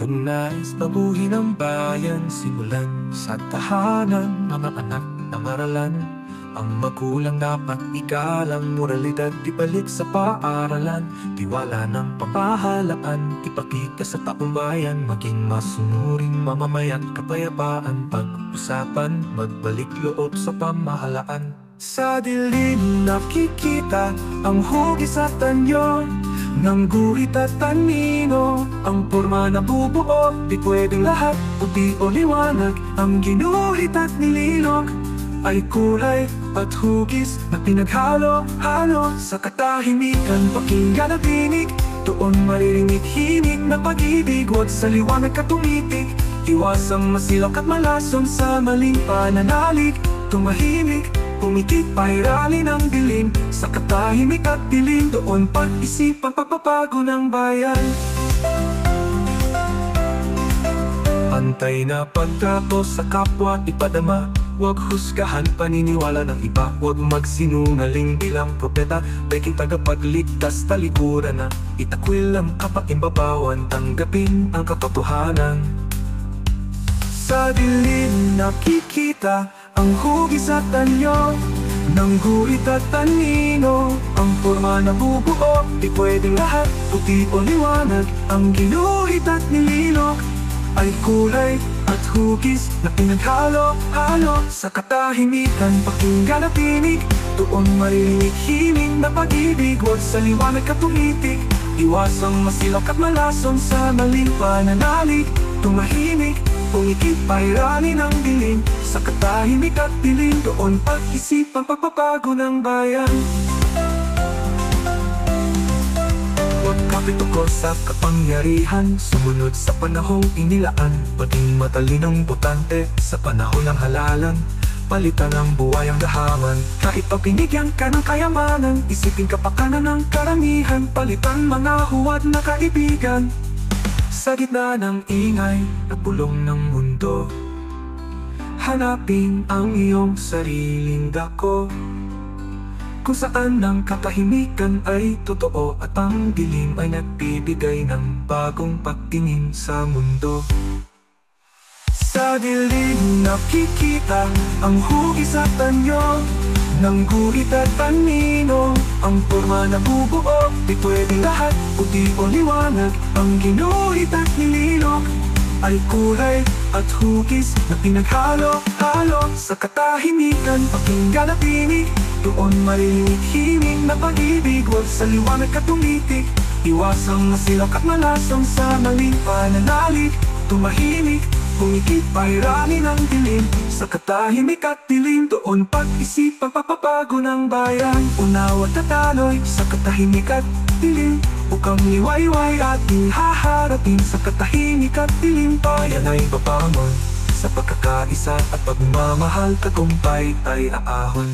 Nais baguhin ang bayan, simulan sa tahanan, mga anak ng aralan. Ang magulang dapat igalang, moralidad ibalik sa paaralan. Tiwala ng pamahalaan, ipakita sa taong bayan. Maging masunuring mamamayan, kapayapaan, pag-usapan, magbalik loob sa pamahalaan. Sa dilim nakikita ang hugis at anyo ng guhit at tanino, ang porma na bubuo, di pwedeng lahat, puti o liwanag. Ang ginuhit at nililog ay kulay at hugis na pinaghalo-halo. Sa katahimikan, pakinggan at tinig, doon maririnig himig na pag-ibig. Huwag sa liwanag ka tumitig, iwasang masilak at malason sa maling pananalig. Tumahimik, pumitik, pairali ng dilim. Sa katahimik at dilim, doon pag-isipan pagpapago ng bayan. Pantay na pagtrato sa kapwa ipadama, huwag husgahan paniniwala ng iba. Huwag magsinungaling bilang propeta, peking tagapagligtas talikuran na. Itakwil ang kapakimbabawan, tanggapin ang katotohanan. Sa dilim nakikita ang hugis at anyo ng guhit at tanino, ang porma na bubuo, di pwedeng lahat, puti o liwanag. Ang ginuhit at nililog ay kulay at hugis na pinaghalo-halo. Sa katahimikan, pakinggan at tinig, doon maririnig himig na pag-ibig. Huwag sa liwanag ka tumitig, iwasang masilak at malason sa maling pananalig. Tumahimik, pumikit, pairali ng dilim. Sa katahimik at dilim, doon pag-isipan pagpapago ng bayan. Huwag kapituko sa kapangyarihan, sumunod sa panahong inilaan. Maging matalinong botante sa panahon ng halalan, palitan ang buhay ang gahaman. Kahit pa binigyan ka ng kayamanan, isipin kapakanan ng karamihan. Palitan mga huwad na kaibigan sa gitna ng ingay at bulong ng mundo. Hanapin ang iyong sariling dako, kung saan ang katahimikan ay totoo at ang dilim ay nagbibigay ng bagong pagtingin sa mundo. Sa dilim nakikita ang hugis at anyo ng guhit at tanino, ang porma na bubuo, di pwedeng lahat, puti o liwanag. Ang ginuhit at nililog ay kulay at hugis na pinaghalo-halo. Sa katahimikan, pakinggan at tinig, doon maririnig himig na pag-ibig. Huwag sa liwanag ka tumitig, iwasang masilak at malason sa maling pananalig. Tumahimik, pumikit, pairali ng dilim. Sa katahimik at dilim, doon pag-isipan pagpapago ng bayan. Unawa at taloy sa katahimik at dilim, bukang liwayway ating haharapin. Sa katahimik at dilim, bayan ay babangon sa pagkakaisa at pagmamahal. Tagumpay ay aahon.